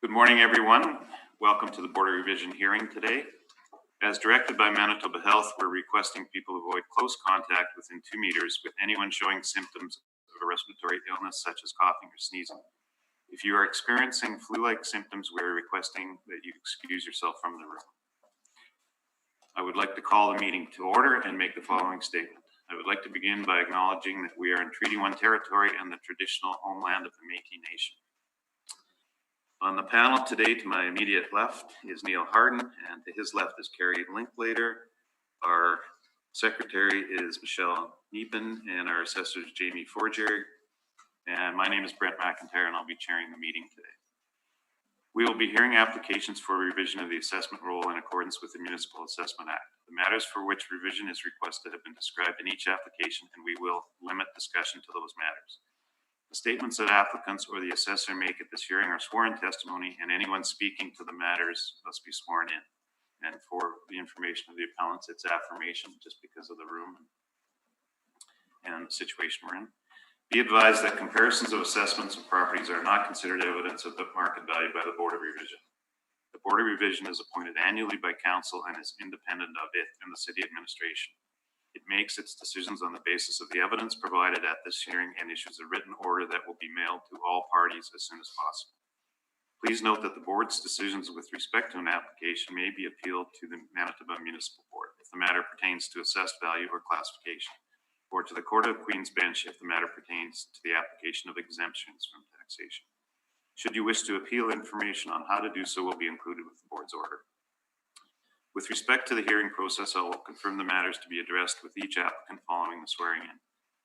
Good morning, everyone. Welcome to the Board of Revision hearing today. As directed by Manitoba Health, we're requesting people avoid close contact within 2 meters with anyone showing symptoms of a respiratory illness such as coughing or sneezing. If you are experiencing flu-like symptoms, we're requesting that you excuse yourself from the room. I would like to call the meeting to order and make the following statement. I would like to begin by acknowledging that we are in Treaty 1 territory and the traditional homeland of the Métis Nation. On the panel today, to my immediate left is Neil Harden, and to his left is Carrie Linklater. Our secretary is Michelle Neepen, and our assessor is Jamie Forger. And my name is Brent McIntyre, and I'll be chairing the meeting today. We will be hearing applications for revision of the assessment roll in accordance with the Municipal Assessment Act. The matters for which revision is requested have been described in each application, and we will limit discussion to those matters. The statements that applicants or the assessor make at this hearing are sworn testimony, and anyone speaking to the matters must be sworn in. And for the information of the appellants, it's affirmation just because of the room and the situation we're in. Be advised that comparisons of assessments of properties are not considered evidence of the market value by the Board of Revision. The Board of Revision is appointed annually by Council and is independent of it and the City Administration. It makes its decisions on the basis of the evidence provided at this hearing and issues a written order that will be mailed to all parties as soon as possible. Please note that the Board's decisions with respect to an application may be appealed to the Manitoba Municipal Board if the matter pertains to assessed value or classification, or to the Court of Queen's Bench if the matter pertains to the application of exemptions from taxation. Should you wish to appeal, information on how to do so will be included with the Board's order. With respect to the hearing process, I will confirm the matters to be addressed with each applicant following the swearing in.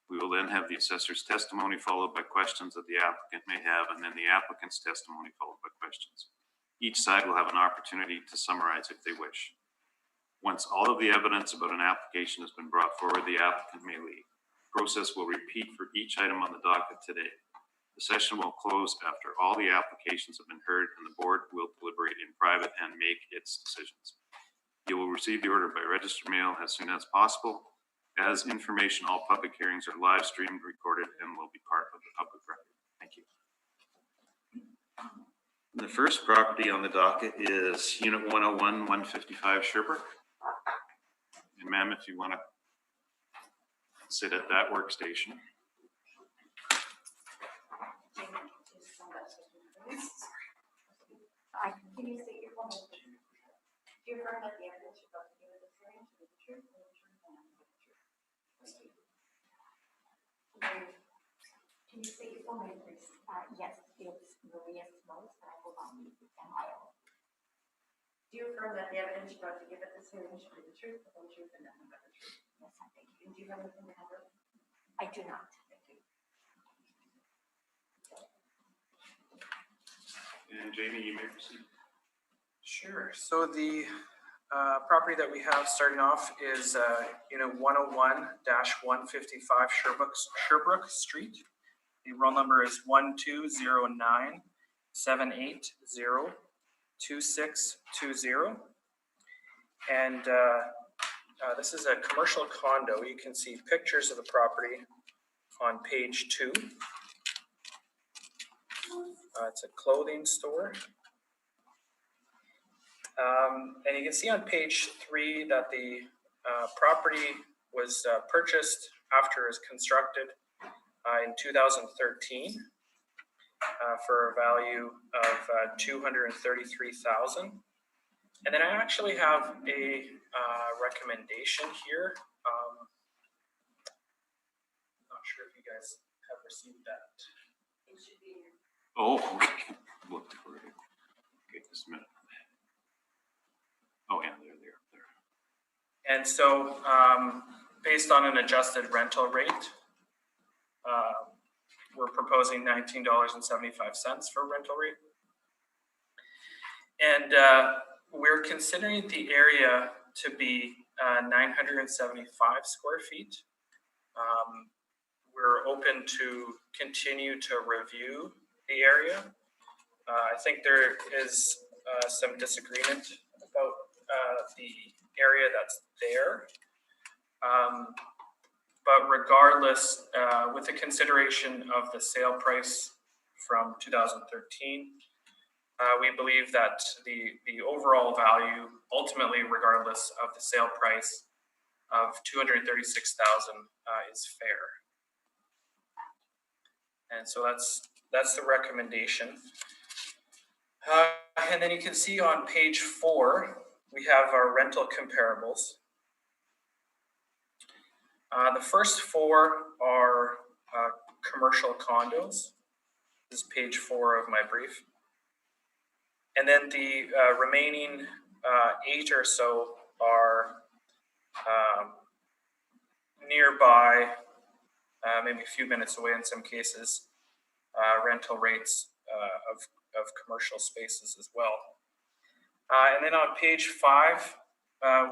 We will then have the assessor's testimony followed by questions that the applicant may have, and then the applicant's testimony followed by questions. Each side will have an opportunity to summarize if they wish. Once all of the evidence about an application has been brought forward, the applicant may leave. The process will repeat for each item on the docket today. The session will close after all the applications have been heard, and the Board will deliberate in private and make its decisions. You will receive the order by registered mail as soon as possible. As information, all public hearings are live streamed, recorded, and will be part of the public record. Thank you. The first property on the docket is Unit 101, 155 Sherbrooke. And ma'am, if you want to sit at that workstation. Can you state your full name? Do you affirm that the evidence you're about to give at this hearing is the truth and the truth and nothing but the truth? Can you state your full name, please? Yes, it's Maria Smoes, but I go by MIO. Do you affirm that the evidence you're about to give at this hearing should be the truth, the whole truth, and nothing but the truth? Yes, I thank you. And do you have anything to cover? I do not. Thank you. And Jamie, you may proceed. Sure. So the property that we have starting off is Unit 101-155 Sherbrooke Street. The roll number is 1209-780-2620. And this is a commercial condo. You can see pictures of the property on page 2. It's a clothing store. And you can see on page 3 that the property was purchased after it was constructed in 2013 for a value of $233,000. And then I actually have a recommendation here. Not sure if you guys have received that. It should be. Oh, okay. Look for it. Okay, just a minute. Oh, yeah, there. And so, based on an adjusted rental rate, we're proposing $19.75 for rental rate. And we're considering the area to be 975 square feet. We're open to continue to review the area. I think there is some disagreement about the area that's there. But regardless, with the consideration of the sale price from 2013, we believe that the overall value, ultimately, regardless of the sale price of $236,000, is fair. And so that's the recommendation. And then you can see on page 4, we have our rental comparables. The first 4 are commercial condos. This is page 4 of my brief. And then the remaining 8 or so are nearby, maybe a few minutes away in some cases, rental rates of commercial spaces as well. And then on page 5,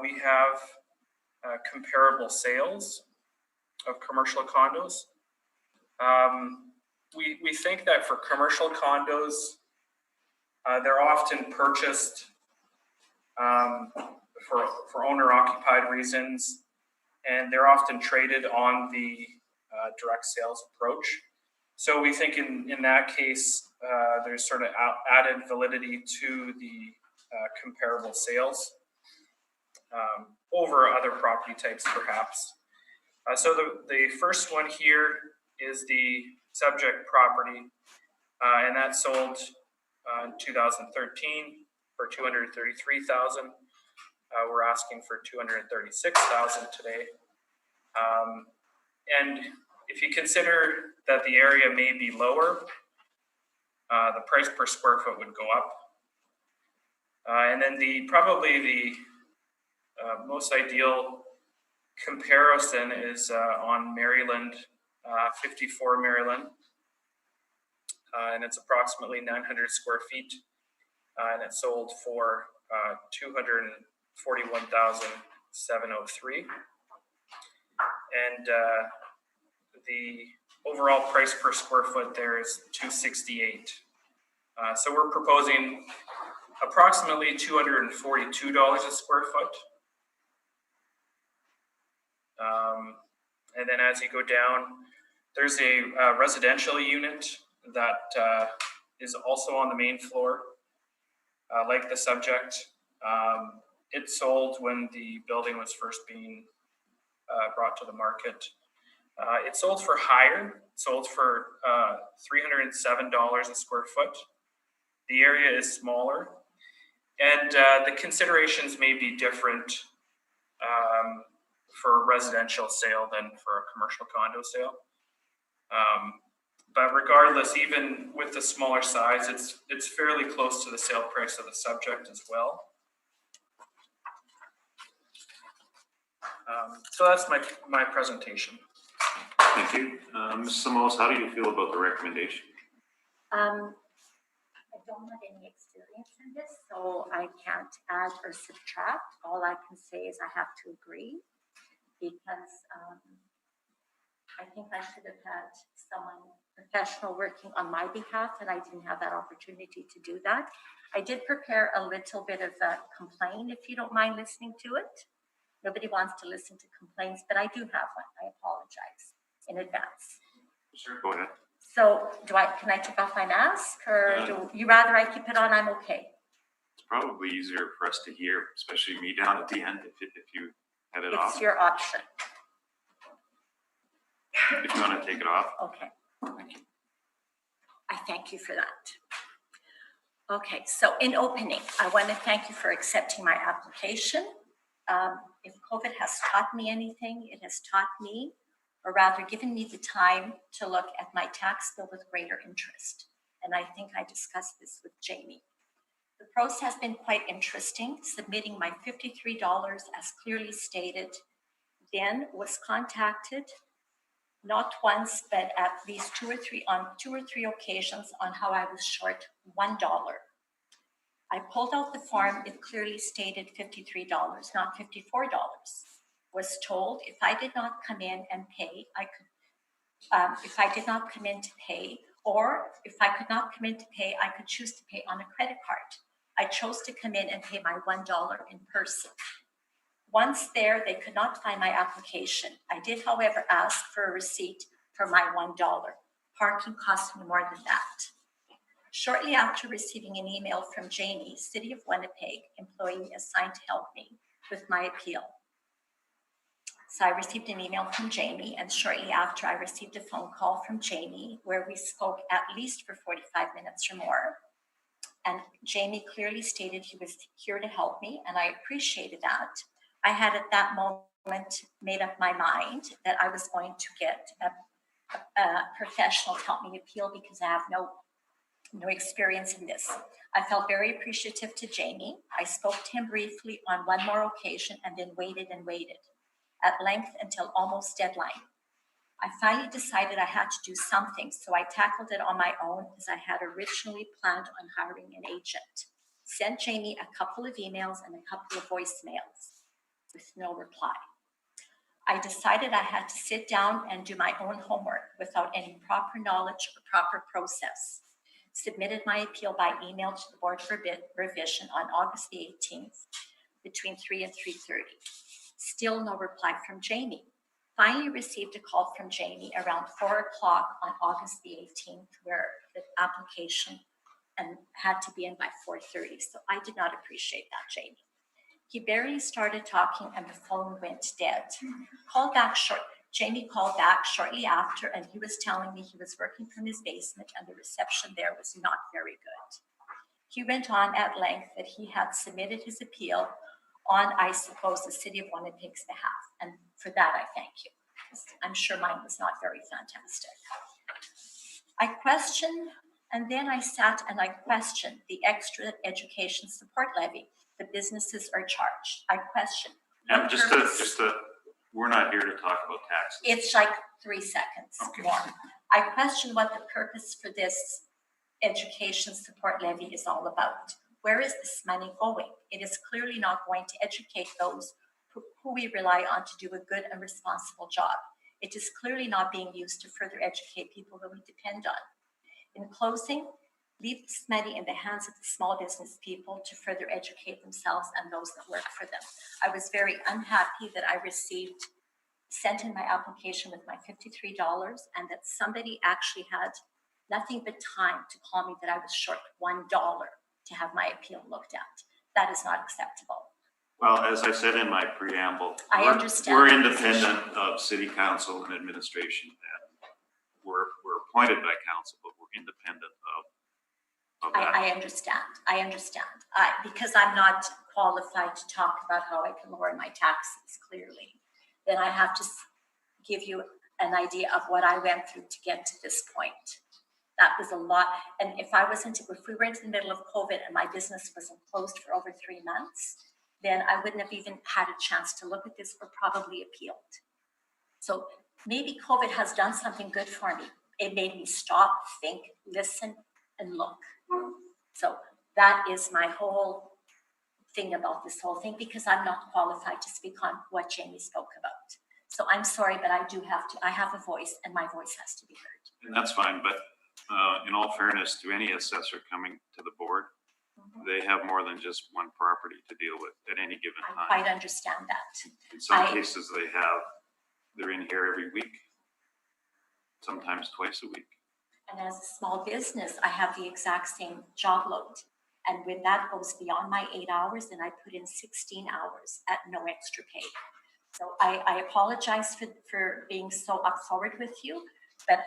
we have comparable sales of commercial condos. We think that for commercial condos, they're often purchased for owner-occupied reasons, and they're often traded on the direct sales approach. So we think in that case, there's sort of added validity to the comparable sales over other property types, perhaps. So the first one here is the subject property, and that sold in 2013 for $233,000. We're asking for $236,000 today. And if you consider that the area may be lower, the price per square foot would go up. And then probably the most ideal comparison is on Maryland, 54 Maryland, and it's approximately 900 square feet, and it sold for $241,703, and the overall price per square foot there is $268. So we're proposing approximately $242 a square foot. And then as you go down, there's a residential unit that is also on the main floor, like the subject. It sold when the building was first being brought to the market. It sold for higher, sold for $307 a square foot. The area is smaller, and the considerations may be different for a residential sale than for a commercial condo sale. But regardless, even with the smaller size, it's fairly close to the sale price of the subject as well. So that's my presentation. Thank you. Ms. Samos, how do you feel about the recommendation? I don't have any experience in this, so I can't add or subtract. All I can say is I have to agree, because I think I should have had someone professional working on my behalf, and I didn't have that opportunity to do that. I did prepare a little bit of a complaint, if you don't mind listening to it. Nobody wants to listen to complaints, but I do have one. I apologize in advance. Sure, go ahead. So can I take off my mask, or do you rather I keep it on? I'm okay. It's probably easier for us to hear, especially me down at the end, if you had it off. It's your option. If you want to take it off. Okay. Thank you. I thank you for that. Okay, so in opening, I want to thank you for accepting my application. If COVID has taught me anything, it has taught me, or rather given me the time to look at my tax bill with greater interest. And I think I discussed this with Jamie. The process has been quite interesting, submitting my $53 as clearly stated, then was contacted not once, but at least two or three occasions on how I was short $1. I pulled out the form, it clearly stated $53, not $54. Was told if I did not come in and pay, I could, if I did not come in to pay, or if I could not come in to pay, I could choose to pay on a credit card. I chose to come in and pay my $1 in person. Once there, they could not find my application. I did, however, ask for a receipt for my $1. Parking cost me more than that. Shortly after receiving an email from Jamie, City of Winnipeg employee assigned to help me with my appeal. So I received an email from Jamie, and shortly after I received a phone call from Jamie where we spoke at least for 45 minutes or more. And Jamie clearly stated he was here to help me, and I appreciated that. I had at that moment made up my mind that I was going to get a professional to help me appeal because I have no experience in this. I felt very appreciative to Jamie. I spoke to him briefly on one more occasion and then waited and waited at length until almost deadline. I finally decided I had to do something, so I tackled it on my own as I had originally planned on hiring an agent. Sent Jamie a couple of emails and a couple of voicemails with no reply. I decided I had to sit down and do my own homework without any proper knowledge or proper process. Submitted my appeal by email to the Board for Revision on August the 18th between 3 and 3:30. Still no reply from Jamie. Finally received a call from Jamie around 4 o'clock on August the 18th where the application had to be in by 4:30. So I did not appreciate that, Jamie. He barely started talking and the phone went dead. Jamie called back shortly after and he was telling me he was working from his basement and the reception there was not very good. He went on at length that he had submitted his appeal on, I suppose, the City of Winnipeg's behalf. And for that, I thank you. I'm sure mine was not very fantastic. I questioned, and then I sat and I questioned the extra education support levy the businesses are charged. I questioned. And we're not here to talk about taxes. It's like 3 seconds more. I question what the purpose for this education support levy is all about. Where is this money going? It is clearly not going to educate those who we rely on to do a good and responsible job. It is clearly not being used to further educate people that we depend on. In closing, leave this money in the hands of the small business people to further educate themselves and those that work for them. I was very unhappy that I sent in my application with my $53 and that somebody actually had nothing but time to call me that I was short $1 to have my appeal looked at. That is not acceptable. Well, as I said in my preamble, I understand we're independent of city council and administration. And we're appointed by council, but we're independent of that. I understand. Because I'm not qualified to talk about how I can lower my taxes clearly, then I have to give you an idea of what I went through to get to this point. That was a lot. And if we were in the middle of COVID and my business wasn't closed for over 3 months, then I wouldn't have even had a chance to look at this or probably appealed. So maybe COVID has done something good for me. It made me stop, think, listen, and look. So that is my whole thing about this whole thing, because I'm not qualified to speak on what Jamie spoke about. So I'm sorry, but I have a voice and my voice has to be heard. And that's fine, but in all fairness to any assessor coming to the board, they have more than just one property to deal with at any given time. I quite understand that. In some cases, they're in here every week, sometimes twice a week. And as a small business, I have the exact same job load. And when that goes beyond my 8 hours, then I put in 16 hours at no extra pay. So I apologize for being so upforward with you, but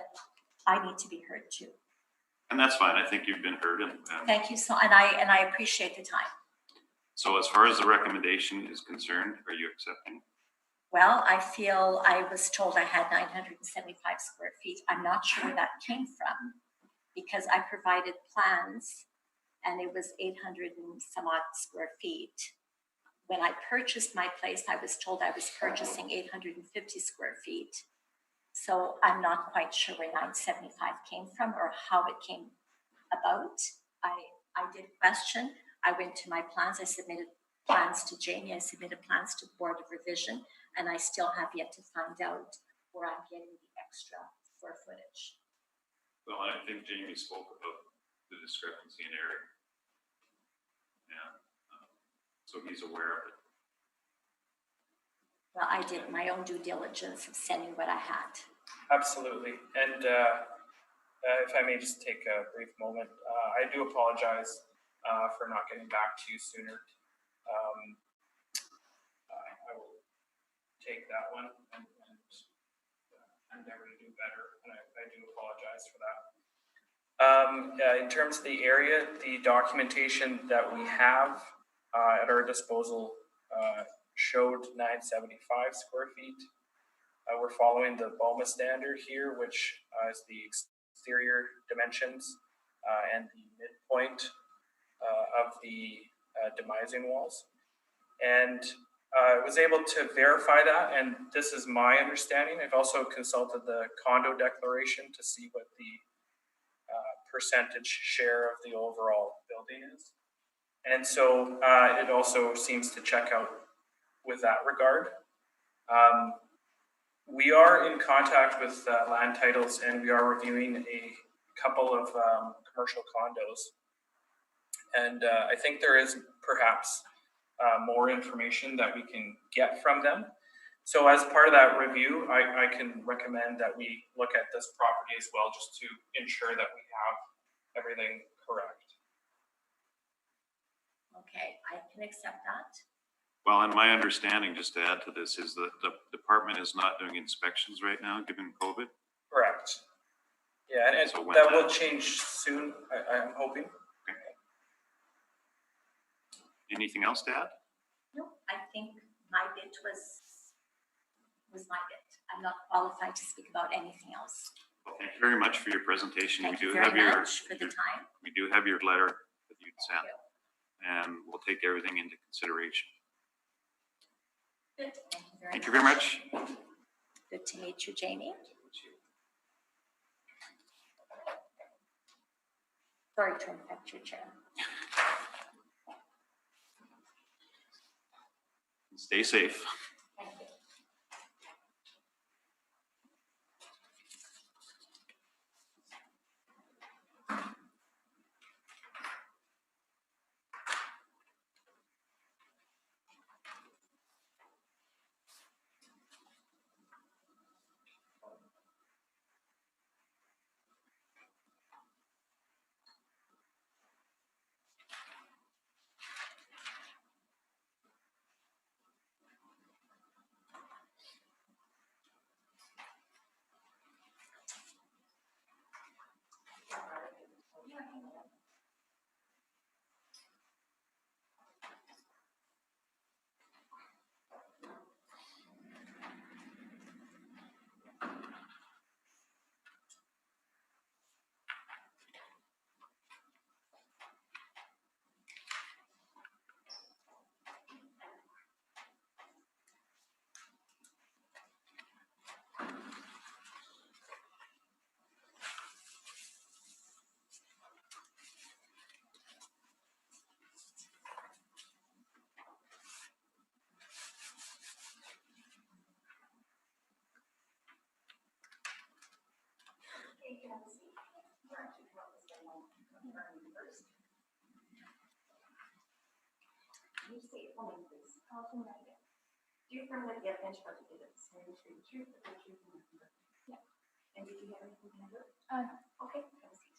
I need to be heard too. And that's fine. I think you've been heard. Thank you. And I appreciate the time. So as far as the recommendation is concerned, are you accepting? Well, I was told I had 975 square feet. I'm not sure where that came from because I provided plans and it was 800 and some odd square feet. When I purchased my place, I was told I was purchasing 850 square feet. So I'm not quite sure where 975 came from or how it came about. I did question. I went to my plans. I submitted plans to Jamie. I submitted plans to the Board of Revision, and I still have yet to find out where I'm getting the extra square footage. Well, I think Jamie spoke about the discrepancy in area. And so he's aware of it. Well, I did my own due diligence of sending what I had. Absolutely. And If I may just take a brief moment, I do apologize for not getting back to you sooner. I will take that one and endeavor to do better, and I do apologize for that. In terms of the area, the documentation that we have at our disposal showed 975 square feet. We're following the BOMA standard here, which is the exterior dimensions and the midpoint of the demising walls. And I was able to verify that, and this is my understanding. I've also consulted the condo declaration to see what the percentage share of the overall building is. And so it also seems to check out with that regard. We are in contact with land titles, and we are reviewing a couple of commercial condos. And I think there is perhaps more information that we can get from them. So as part of that review, I can recommend that we look at this property as well, just to ensure that we have everything correct. Okay, I can accept that. Well, and my understanding, just to add to this, is that the department is not doing inspections right now, given COVID. Correct. Yeah, and So that will change soon, I'm hoping. Okay. Anything else to add? No, I think my bit was my bit. I'm not qualified to speak about anything else. Well, thank you very much for your presentation. Thank We you do very have much for the time. We do have your letter that you sent, you. and we'll take everything into consideration. Good. Thank you very much. Good to meet you, Jamie. Sorry to infect your chair. Stay safe. Thank you. You state full name, please. Do you affirm that the evidence you're about to give is the truth, the truth, and nothing but the truth? Yeah. And did you have anything to handle? Okay. Have a seat.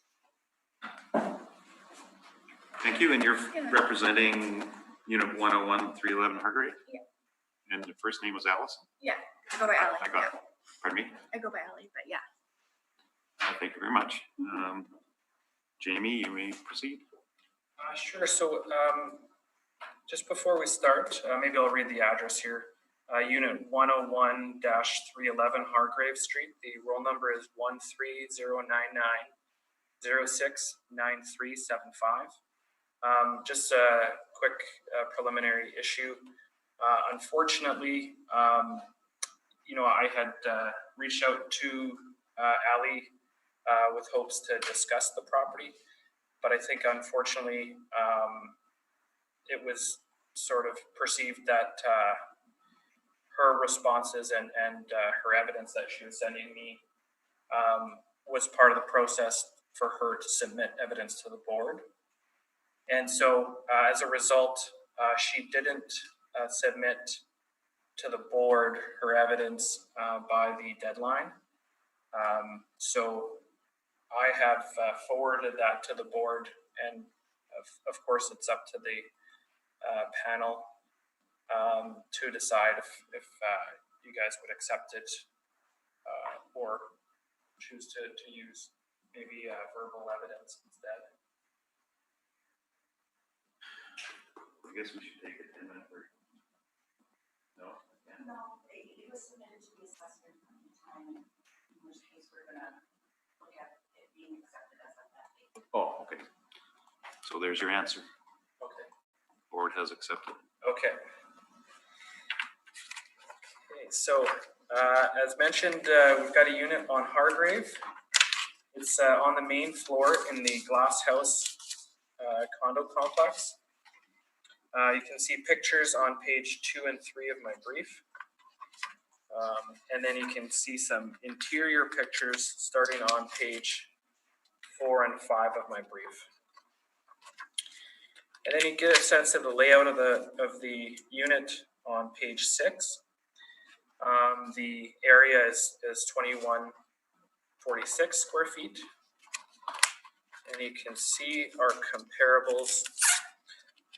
Thank you. And you're representing Unit 101, 311 Hargrave? Yeah. And the first name was Allison? Yeah, I go by Allie. I got it. Pardon me? I go by Allie, but yeah. Thank you very much. Jamie, you may proceed. Sure. So just before we start, maybe I'll read the address here. Unit 101-311 Hargrave Street. The roll number is 13099069375. Just a quick preliminary issue. Unfortunately, I had reached out to Ali with hopes to discuss the property, but I think unfortunately it was sort of perceived that her responses and her evidence that she was sending me was part of the process for her to submit evidence to the board. And so as a result, she didn't submit to the board her evidence by the deadline. So I have forwarded that to the board, and of course, it's up to the panel to decide if you guys would accept it or choose to use maybe verbal evidence instead. I guess we should take a 10-minute break. No? Yeah. No, it was submitted to the assessor in time, in which case we're gonna look at it being accepted as of that date. Oh, okay. So there's your answer. Okay. Board has accepted. Okay. Okay, so as mentioned, we've got a unit on Hargrave. It's on the main floor in the Glass House condo complex. You can see pictures on page 2 and 3 of my brief. And then you can see some interior pictures starting on page 4 and 5 of my brief. And then you get a sense of the layout of the unit on page 6. The area is 2146 square feet. And you can see our comparables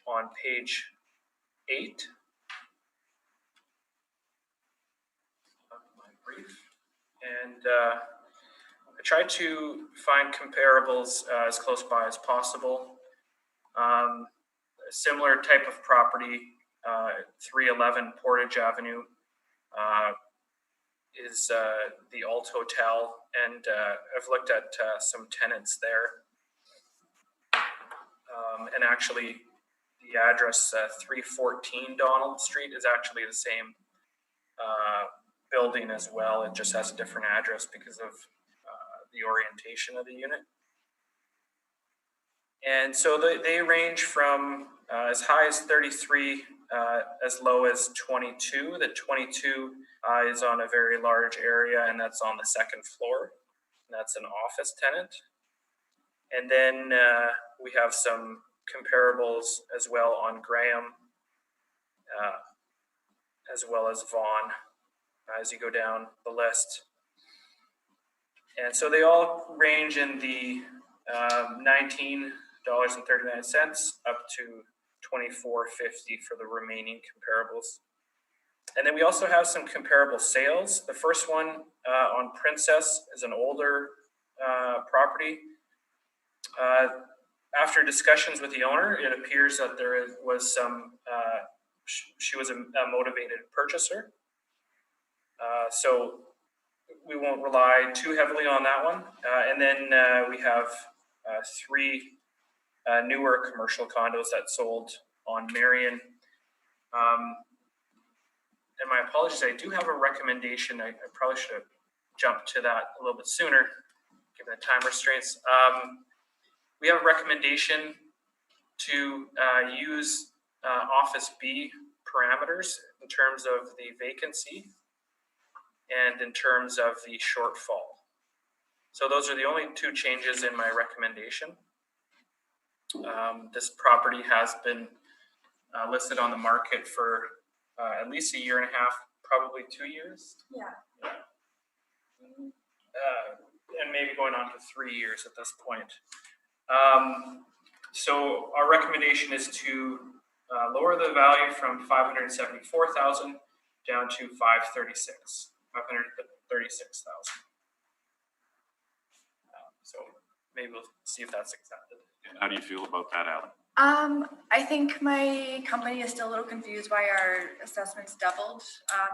on page 8 of my brief. And I tried to find comparables as close by as possible. A similar type of property, 311 Portage Avenue, is the Alt Hotel, and I've looked at some tenants there. And actually, the address 314 Donald Street is actually the same building as well. It just has a different address because of the orientation of the unit. And so they range from as high as 33, as low as 22. The 22 is on a very large area, and that's on the second floor. That's an office tenant. And then we have some comparables as well on Graham, as well as Vaughan, as you go down the list. And so they all range in the $19.39 up to $24.50 for the remaining comparables. And then we also have some comparable sales. The first one on Princess is an older property. After discussions with the owner, it appears that there was some, she was a motivated purchaser. So we won't rely too heavily on that one. And then we have 3 newer commercial condos that sold on Marion. And my apologies, I do have a recommendation. I probably should have jumped to that a little bit sooner, given the time restraints. We have a recommendation to use Office B parameters in terms of the vacancy and in terms of the shortfall. So those are the only 2 changes in my recommendation. This property has been listed on the market for at least a year and a half, probably 2 years. Yeah. And maybe going on to 3 years at this point. So our recommendation is to lower the value from $574,000 down to $536,000. So maybe we'll see if that's accepted. And how do you feel about that, Alan? I think my company is still a little confused why our assessments doubled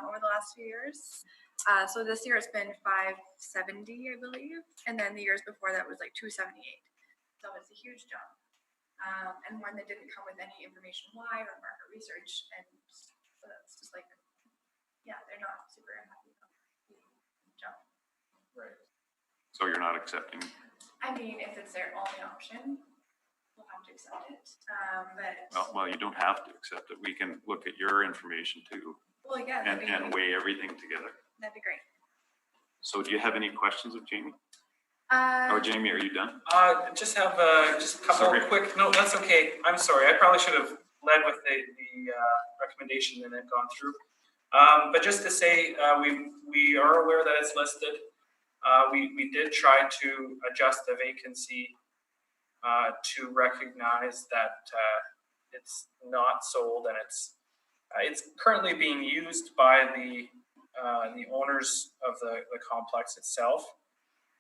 over the last few years. So this year it's been $570, I believe, and then the years before that was like $278. So it's a huge jump, and one that didn't come with any information why or market research, and so that's just like, yeah, they're not super happy about the jump. Right. So you're not accepting? I mean, if it's their only option, we'll have to accept it. But Well, you don't have to accept it. We can look at your information too well, yeah, and weigh everything together. that'd be great. So do you have any questions of Jamie? Or Jamie, are you done? Just have just a couple Sorry. quick. No, that's okay. I'm sorry. I probably should have led with the recommendation and then gone through. But just to say, we are aware that it's listed. We did try to adjust the vacancy to recognize that it's not sold and it's currently being used by the owners of the complex itself.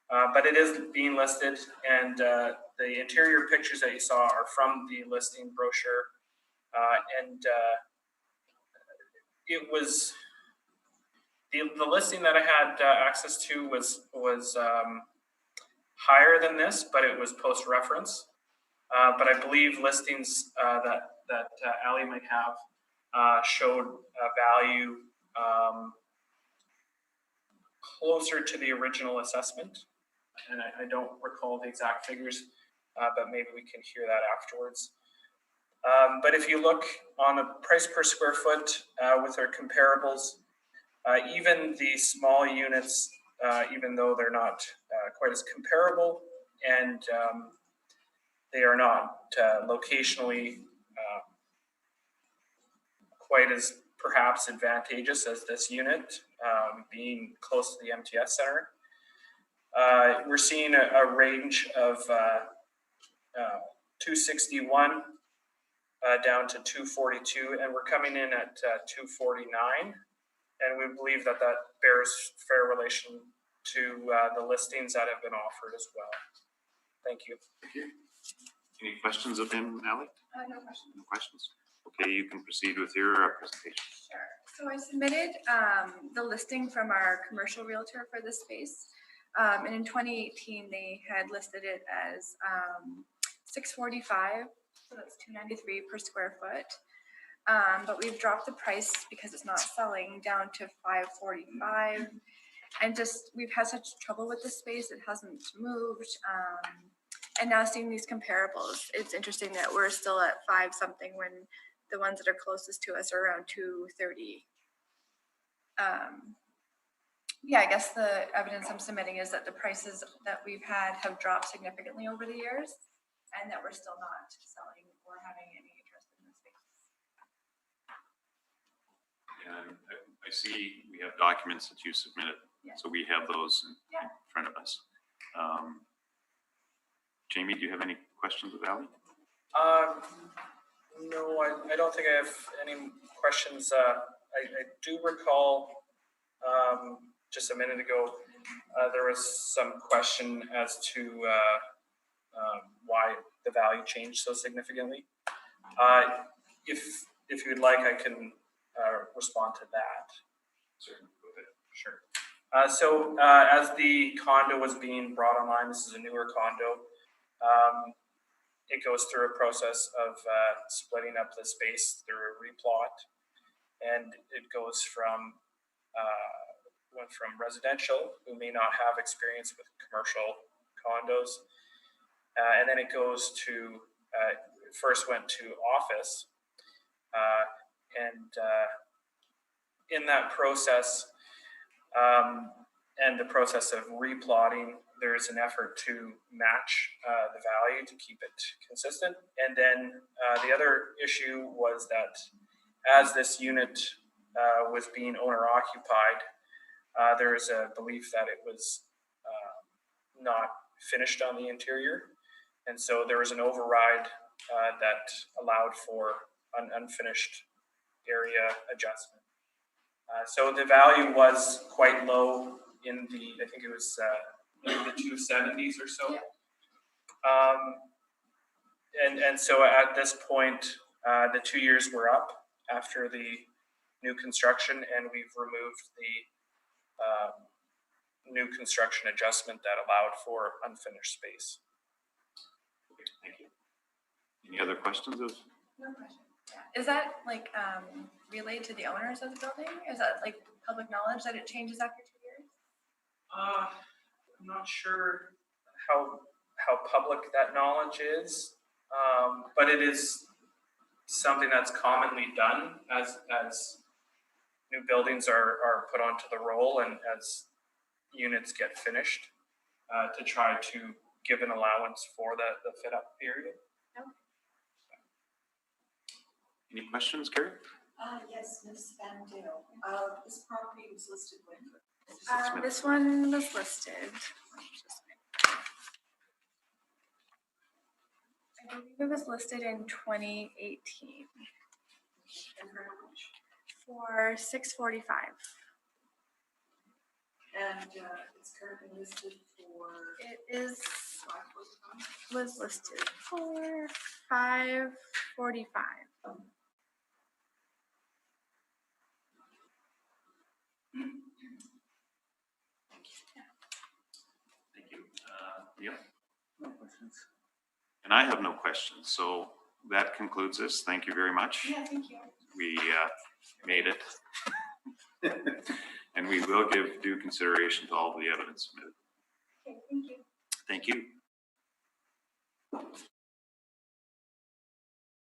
But it is being listed, and the interior pictures that you saw are from the listing brochure. It was the listing that I had access to was higher than this, but it was post reference. But I believe listings that Ali might have showed a value closer to the original assessment. And I don't recall the exact figures, but maybe we can hear that afterwards. But if you look on the price per square foot with our comparables, even the small units, even though they're not quite as comparable and they are not locationally quite as perhaps advantageous as this unit, being close to the MTS Center. We're seeing a range of 261 down to 242, and we're coming in at 249. And we believe that bears fair relation to the listings that have been offered as well. Thank you. Thank you. Any questions of him, Ali? No questions. No questions? Okay, you can proceed with your presentation. Sure. So I submitted the listing from our commercial realtor for this space. And in 2018, they had listed it as $645, so that's $293 per square foot. But we've dropped the price because it's not selling down to $545. And just, we've had such trouble with this space, it hasn't moved. And now seeing these comparables, it's interesting that we're still at 5 something when the ones that are closest to us are around 230. Yeah, I guess the evidence I'm submitting is that the prices that we've had have dropped significantly over the years, and that we're still not selling or having any interest in this space. And I see we have documents that you submitted. Yeah. So we have those in front of us. Jamie, do you have any questions of Ali? No, I don't think I have any questions. I do recall just a minute ago, there was some question as to why the value changed so significantly. If you would like, I can respond to that. Certainly. Sure. So as the condo was being brought online, this is a newer condo, it goes through a process of splitting up the space through a replot, and it goes from went from residential, who may not have experience with commercial condos, and then it goes to first went to office, and in that process and the process of replotting, there's an effort to match the value to keep it consistent. And then the other issue was that as this unit was being owner occupied, there is a belief that it was not finished on the interior. And so there was an override that allowed for an unfinished area adjustment. So the value was quite low in I think it was in the 270s or so. And so at this point, the 2 years were up after the new construction, and we've removed the new construction adjustment that allowed for unfinished space. Okay, thank you. Any other questions of? No question. Is that like relayed to the owners of the building? Is that like public knowledge that it changes after 2 years? I'm not sure how public that knowledge is, but it is something that's commonly done as new buildings are put onto the roll and as units get finished, to try to give an allowance for the fit up period. Any questions, Carrie? Yes, Ms. Van Dale. This property was listed when? This one was listed. I believe it was listed in 2018 for $645. And it's currently listed for. It was listed for $545. Thank you. Yep. No questions. And I have no questions, so that concludes this. Thank you very much. Yeah, thank you. We made it. And we will give due consideration to all the evidence submitted. Okay, thank you. Thank you.